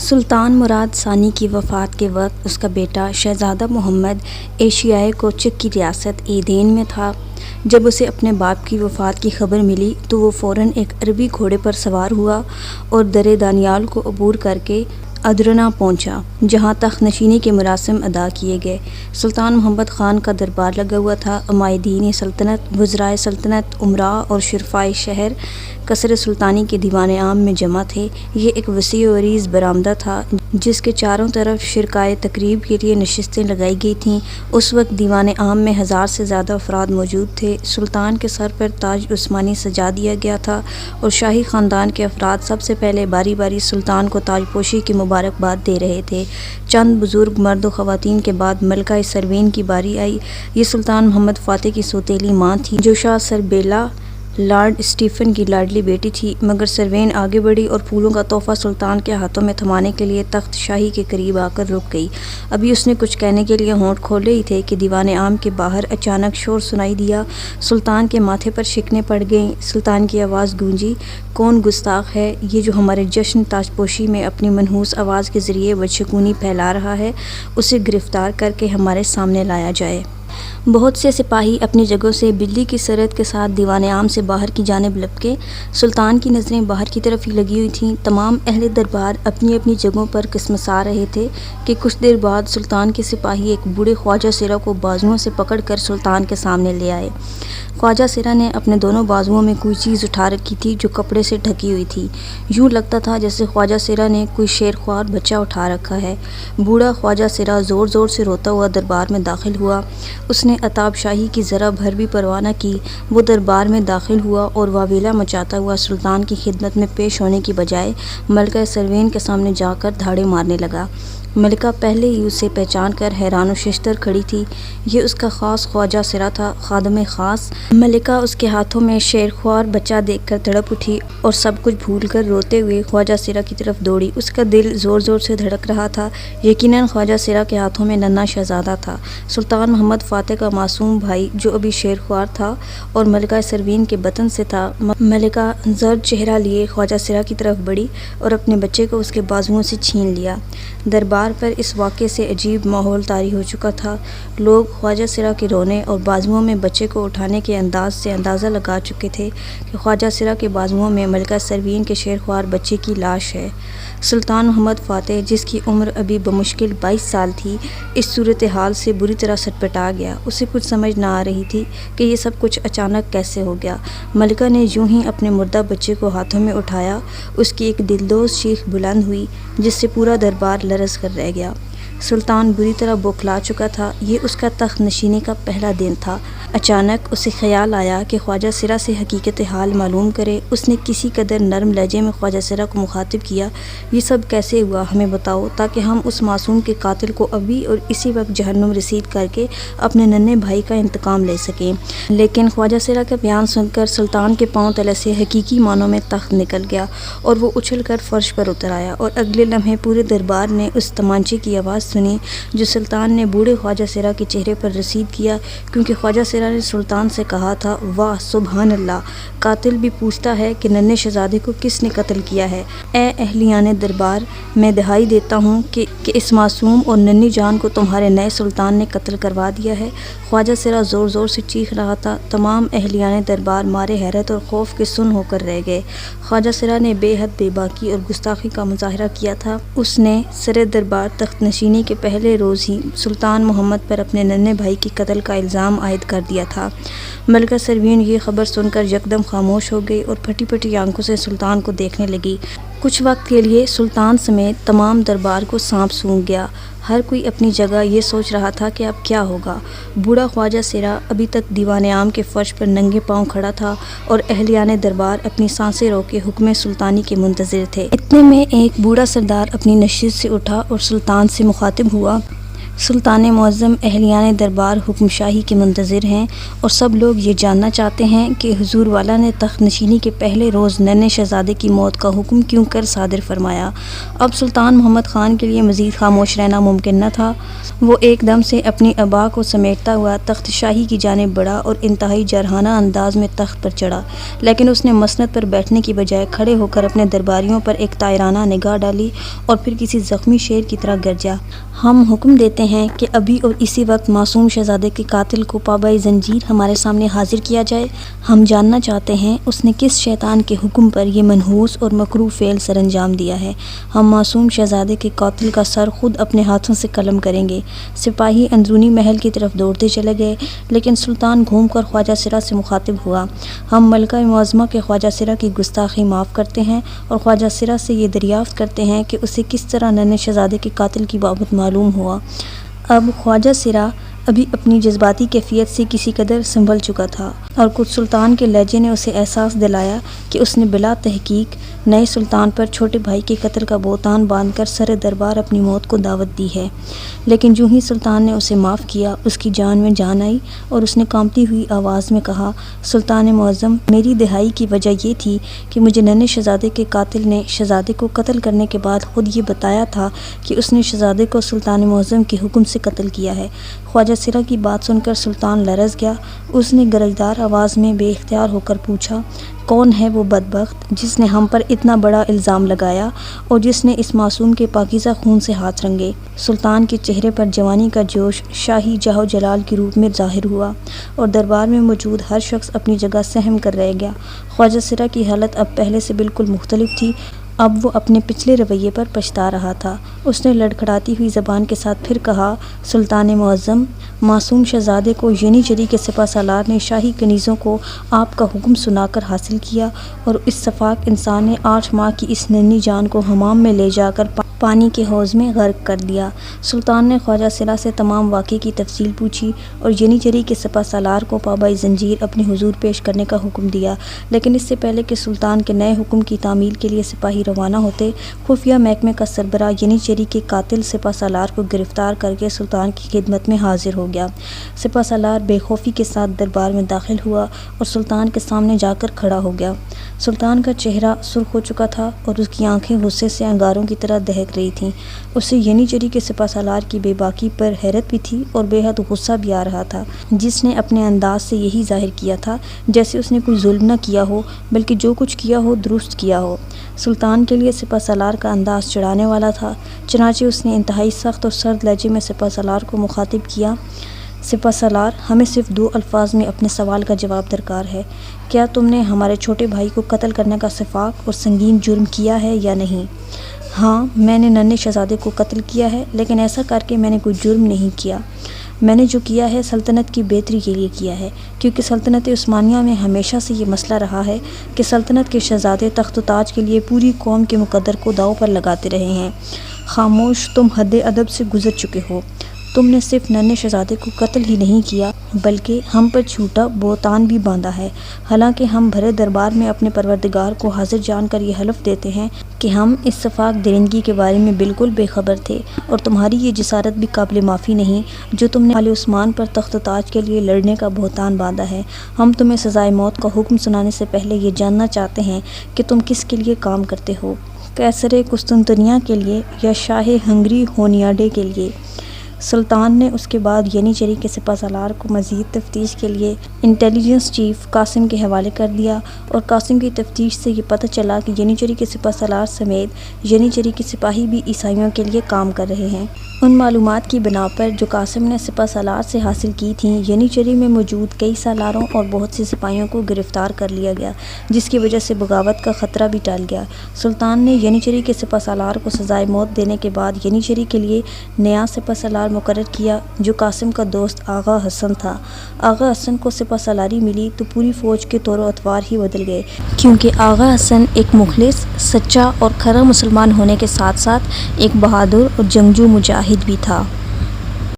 سلطان مراد ثانی کی وفات کے وقت اس کا بیٹا شہزادہ محمد ایشیائے کوچک کی ریاست ایدین میں تھا۔ جب اسے اپنے باپ کی وفات کی خبر ملی تو وہ فوراً ایک عربی گھوڑے پر سوار ہوا اور درِ دانیال کو عبور کر کے ادرنہ پہنچا، جہاں تخت نشینی کے مراسم ادا کیے گئے۔ سلطان محمد خان کا دربار لگا ہوا تھا۔ عمائدین سلطنت، وزرائے سلطنت، امراء اور شرفائے شہر قصر سلطانی کے دیوان عام میں جمع تھے۔ یہ ایک وسیع و عریض برآمدہ تھا جس کے چاروں طرف شرکائے تقریب کے لیے نشستیں لگائی گئی تھیں۔ اس وقت دیوان عام میں 1000 سے زیادہ افراد موجود تھے۔ سلطان کے سر پر تاج عثمانی سجا دیا گیا تھا اور شاہی خاندان کے افراد سب سے پہلے باری باری سلطان کو تاج پوشی کی مبارکباد دے رہے تھے۔ چند بزرگ مرد و خواتین کے بعد ملکہ سروین کی باری آئی۔ یہ سلطان محمد فاتح کی سوتیلی ماں تھی جو شاہ سربیلا لارڈ اسٹیفن کی لاڈلی بیٹی تھی، مگر سروین آگے بڑھی اور پھولوں کا تحفہ سلطان کے ہاتھوں میں تھمانے کے لیے تخت شاہی کے قریب آ کر رک گئی۔ ابھی اس نے کچھ کہنے کے لیے ہونٹ کھولے ہی تھے کہ دیوان عام کے باہر اچانک شور سنائی دیا۔ سلطان کے ماتھے پر شکنیں پڑ گئیں۔ سلطان کی آواز گونجی، کون گستاخ ہے یہ جو ہمارے جشن تاج پوشی میں اپنی منحوس آواز کے ذریعے بدشگونی پھیلا رہا ہے؟ اسے گرفتار کر کے ہمارے سامنے لایا جائے۔ بہت سے سپاہی اپنی جگہوں سے بلی کی سرعت کے ساتھ دیوان عام سے باہر کی جانب لپکے۔ سلطان کی نظریں باہر کی طرف ہی لگی ہوئی تھیں۔ تمام اہل دربار اپنی اپنی جگہوں پر کسمسا رہے تھے کہ کچھ دیر بعد سلطان کے سپاہی ایک بوڑھے خواجہ سرا کو بازوؤں سے پکڑ کر سلطان کے سامنے لے آئے۔ خواجہ سرا نے اپنے دونوں بازوؤں میں کوئی چیز اٹھا رکھی تھی جو کپڑے سے ڈھکی ہوئی تھی۔ یوں لگتا تھا جیسے خواجہ سرا نے کوئی شیرخوار بچہ اٹھا رکھا ہے۔ بوڑھا خواجہ سرا زور زور سے روتا ہوا دربار میں داخل ہوا۔ اس نے عتاب شاہی کی ذرا بھر بھی پرواہ نہ کی۔ وہ دربار میں داخل ہوا اور واویلا مچاتا ہوا سلطان کی خدمت میں پیش ہونے کی بجائے ملکہ سروین کے سامنے جا کر دھاڑے مارنے لگا۔ ملکہ پہلے ہی اسے پہچان کر حیران و ششدر کھڑی تھی۔ یہ اس کا خاص خواجہ سرا تھا، خادم خاص۔ ملکہ اس کے ہاتھوں میں شیرخوار بچہ دیکھ کر تڑپ اٹھی اور سب کچھ بھول کر روتے ہوئے خواجہ سرا کی طرف دوڑی۔ اس کا دل زور زور سے دھڑک رہا تھا۔ یقیناً خواجہ سرا کے ہاتھوں میں ننھا شہزادہ تھا، سلطان محمد فاتح کا معصوم بھائی جو ابھی شیرخوار تھا اور ملکہ سروین کے بطن سے تھا۔ ملکہ زرد چہرہ لیے خواجہ سرا کی طرف بڑھی اور اپنے بچے کو اس کے بازوؤں سے چھین لیا۔ دربار پر اس واقعے سے عجیب ماحول طاری ہو چکا تھا۔ لوگ خواجہ سرا کے رونے اور بازوؤں میں بچے کو اٹھانے کے انداز سے اندازہ لگا چکے تھے کہ خواجہ سرا کے بازوؤں میں ملکہ سروین کے شیرخوار بچے کی لاش ہے۔ سلطان محمد فاتح، جس کی عمر ابھی بمشکل 22 سال تھی، اس صورتحال سے بری طرح سٹپٹا گیا۔ اسے کچھ سمجھ نہ آ رہی تھی کہ یہ سب کچھ اچانک کیسے ہو گیا۔ ملکہ نے یوں ہی اپنے مردہ بچے کو ہاتھوں میں اٹھایا۔ اس کی ایک دلدوز چیخ بلند ہوئی جس سے پورا دربار لرز کر رہ گیا۔ سلطان بری طرح بوکھلا چکا تھا۔ یہ اس کا تخت نشینی کا پہلا دن تھا۔ اچانک اسے خیال آیا کہ خواجہ سرا سے حقیقت حال معلوم کرے۔ اس نے کسی قدر نرم لہجے میں خواجہ سرا کو مخاطب کیا، یہ سب کیسے ہوا ہمیں بتاؤ تاکہ ہم اس معصوم کے قاتل کو ابھی اور اسی وقت جہنم رسید کر کے اپنے ننھے بھائی کا انتقام لے سکیں۔ لیکن خواجہ سرا کا بیان سن کر سلطان کے پاؤں تلے سے حقیقی معنوں میں تخت نکل گیا اور وہ اچھل کر فرش پر اتر آیا، اور اگلے لمحے پورے دربار نے اس تمانچے کی آواز سنی جو سلطان نے بوڑھے خواجہ سرا کے چہرے پر رسید کیا، کیونکہ خواجہ سرا نے سلطان سے کہا تھا، واہ سبحان اللہ، قاتل بھی پوچھتا ہے کہ ننھے شہزادے کو کس نے قتل کیا ہے۔ اے اہلیان دربار، میں دہائی دیتا ہوں کہ اس معصوم اور ننھی جان کو تمہارے نئے سلطان نے قتل کروا دیا ہے۔ خواجہ سرا زور زور سے چیخ رہا تھا۔ تمام اہلیان دربار مارے حیرت اور خوف کے سن ہو کر رہ گئے۔ خواجہ سرا نے بے حد بے باکی اور گستاخی کا مظاہرہ کیا تھا۔ اس نے سر دربار تخت نشینی کے پہلے روز ہی سلطان محمد پر اپنے ننھے بھائی کے قتل کا الزام عائد کر دیا تھا۔ ملکہ سروین یہ خبر سن کر یکدم خاموش ہو گئی اور پھٹی پھٹی آنکھوں سے سلطان کو دیکھنے لگی۔ کچھ وقت کے لیے سلطان سمیت تمام دربار کو سانپ سونگھ گیا۔ ہر کوئی اپنی جگہ یہ سوچ رہا تھا کہ اب کیا ہوگا۔ بوڑھا خواجہ سرا ابھی تک دیوان عام کے فرش پر ننگے پاؤں کھڑا تھا اور اہلیان دربار اپنی سانسیں روک کے حکم سلطانی کے منتظر تھے۔ اتنے میں ایک بوڑھا سردار اپنی نشست سے اٹھا اور سلطان سے مخاطب ہوا، سلطان معظم اہلیان دربار حکم شاہی کے منتظر ہیں اور سب لوگ یہ جاننا چاہتے ہیں کہ حضور والا نے تخت نشینی کے پہلے روز ننھے شہزادے کی موت کا حکم کیوں کر صادر فرمایا۔ اب سلطان محمد خان کے لیے مزید خاموش رہنا ممکن نہ تھا۔ وہ ایک دم سے اپنی ابا کو سمیٹتا ہوا تخت شاہی کی جانب بڑھا اور انتہائی جارحانہ انداز میں تخت پر چڑھا، لیکن اس نے مسند پر بیٹھنے کی بجائے کھڑے ہو کر اپنے درباریوں پر ایک طائرانہ نگاہ ڈالی اور پھر کسی زخمی شیر کی طرح گرجا، ہم حکم دیتے ہیں کہ ابھی اور اسی وقت معصوم شہزادے کے قاتل کو پابائے زنجیر ہمارے سامنے حاضر کیا جائے۔ ہم جاننا چاہتے ہیں اس نے کس شیطان کے حکم پر یہ منحوس اور مکروہ فعل سر انجام دیا ہے۔ ہم معصوم شہزادے کے قاتل کا سر خود اپنے ہاتھوں سے قلم کریں گے۔ سپاہی اندرونی محل کی طرف دوڑتے چلے گئے، لیکن سلطان گھوم کر خواجہ سرا سے مخاطب ہوا۔ ہم ملکہ معظمہ کے خواجہ سرا کی گستاخی معاف کرتے ہیں اور خواجہ سرا سے یہ دریافت کرتے ہیں کہ اسے کس طرح ننھے شہزادے کے قاتل کی بابت معلوم ہوا۔ اب خواجہ سرا ابھی اپنی جذباتی کیفیت سے کسی قدر سنبھل چکا تھا اور کچھ سلطان کے لہجے نے اسے احساس دلایا کہ اس نے بلا تحقیق نئے سلطان پر چھوٹے بھائی کے قتل کا بہتان باندھ کر سر دربار اپنی موت کو دعوت دی ہے۔ لیکن جو ہی سلطان نے اسے معاف کیا، اس کی جان میں جان آئی اور اس نے کانپتی ہوئی آواز میں کہا، سلطان معظم، میری دہائی کی وجہ یہ تھی کہ مجھے ننھے شہزادے کے قاتل نے شہزادے کو قتل کرنے کے بعد خود یہ بتایا تھا کہ اس نے شہزادے کو سلطان معظم کے حکم سے قتل کیا ہے۔ خواجہ سرا کی بات سن کر سلطان لرز گیا۔ اس نے گرجدار آواز میں بے اختیار ہو کر پوچھا، کون ہے وہ بدبخت جس نے ہم پر اتنا بڑا الزام لگایا اور جس نے اس معصوم کے پاکیزہ خون سے ہاتھ رنگے؟ سلطان کے چہرے پر جوانی کا جوش شاہی جاہ و جلال کے روپ میں ظاہر ہوا اور دربار میں موجود ہر شخص اپنی جگہ سہم کر رہ گیا۔ خواجہ سرا کی حالت اب پہلے سے بالکل مختلف تھی۔ اب وہ اپنے پچھلے رویے پر پچھتا رہا تھا۔ اس نے لڑکھڑاتی ہوئی زبان کے ساتھ پھر کہا، سلطان معظم، معصوم شہزادے کو ینی چری کے سپہ سالار نے شاہی کنیزوں کو آپ کا حکم سنا کر حاصل کیا اور اس سفاک انسان نے 8 ماہ کی اس ننھی جان کو حمام میں لے جا کر پانی کے حوض میں غرق کر دیا۔ سلطان نے خواجہ سرا سے تمام واقعے کی تفصیل پوچھی اور ینی چری کے سپہ سالار کو پابائے زنجیر اپنے حضور پیش کرنے کا حکم دیا، لیکن اس سے پہلے کہ سلطان کے نئے حکم کی تعمیل کے لیے سپاہی روانہ ہوتے، خفیہ محکمے کا سربراہ ینی چری کے قاتل سپہ سالار کو گرفتار کر کے سلطان کی خدمت میں حاضر ہو گیا۔ سپہ سالار بے خوفی کے ساتھ دربار میں داخل ہوا اور سلطان کے سامنے جا کر کھڑا ہو گیا۔ سلطان کا چہرہ سرخ ہو چکا تھا اور اس کی آنکھیں غصے سے انگاروں کی طرح دہک رہی تھیں۔ اسے ینی چری کے سپہ سالار کی بے باکی پر حیرت بھی تھی اور بے حد غصہ بھی آ رہا تھا، جس نے اپنے انداز سے یہی ظاہر کیا تھا جیسے اس نے کوئی ظلم نہ کیا ہو بلکہ جو کچھ کیا ہو درست کیا ہو۔ سلطان کے لیے سپہ سالار کا انداز چڑھانے والا تھا، چنانچہ اس نے انتہائی سخت اور سرد لہجے میں سپہ سالار کو مخاطب کیا، سپہ سالار، ہمیں صرف 2 الفاظ میں اپنے سوال کا جواب درکار ہے۔ کیا تم نے ہمارے چھوٹے بھائی کو قتل کرنے کا سفاک اور سنگین جرم کیا ہے یا نہیں؟ ہاں، میں نے ننھے شہزادے کو قتل کیا ہے، لیکن ایسا کر کے میں نے کوئی جرم نہیں کیا۔ میں نے جو کیا ہے سلطنت کی بہتری کے لیے کیا ہے، کیونکہ سلطنت عثمانیہ میں ہمیشہ سے یہ مسئلہ رہا ہے کہ سلطنت کے شہزادے تخت و تاج کے لیے پوری قوم کے مقدر کو داؤ پر لگاتے رہے ہیں۔ خاموش، تم حد ادب سے گزر چکے ہو۔ تم نے صرف ننھے شہزادے کو قتل ہی نہیں کیا بلکہ ہم پر جھوٹا بہتان بھی باندھا ہے، حالانکہ ہم بھرے دربار میں اپنے پروردگار کو حاضر جان کر یہ حلف دیتے ہیں کہ ہم اس سفاک درندگی کے بارے میں بالکل بے خبر تھے اور تمہاری یہ جسارت بھی قابل معافی نہیں جو تم نے آل عثمان پر تخت و تاج کے لیے لڑنے کا بہتان باندھا ہے۔ ہم تمہیں سزائے موت کا حکم سنانے سے پہلے یہ جاننا چاہتے ہیں کہ تم کس کے لیے کام کرتے ہو، قیصر قسطنطنیہ کے لیے یا شاہ ہنگری ہونیاڈے کے لیے؟ سلطان نے اس کے بعد ینی چری کے سپہ سالار کو مزید تفتیش کے لیے انٹیلیجنس چیف قاسم کے حوالے کر دیا اور قاسم کی تفتیش سے یہ پتہ چلا کہ ینی چری کے سپہ سالار سمیت ینی چری کے سپاہی بھی عیسائیوں کے لیے کام کر رہے ہیں۔ ان معلومات کی بنا پر جو قاسم نے سپہ سالار سے حاصل کی تھیں، ینی چری میں موجود کئی سالاروں اور بہت سے سپاہیوں کو گرفتار کر لیا گیا، جس کی وجہ سے بغاوت کا خطرہ بھی ٹل گیا۔ سلطان نے ینی چری کے سپہ سالار کو سزائے موت دینے کے بعد ینی چری کے لیے نیا سپہ سالار مقرر کیا جو قاسم کا دوست آغا حسن تھا۔ آغا حسن کو سپہ سالاری ملی تو پوری فوج کے طور و اطوار ہی بدل گئے، کیونکہ آغا حسن ایک مخلص، سچا اور کھرا مسلمان ہونے کے ساتھ ساتھ ایک بہادر اور جنگجو مجاہد بھی تھا۔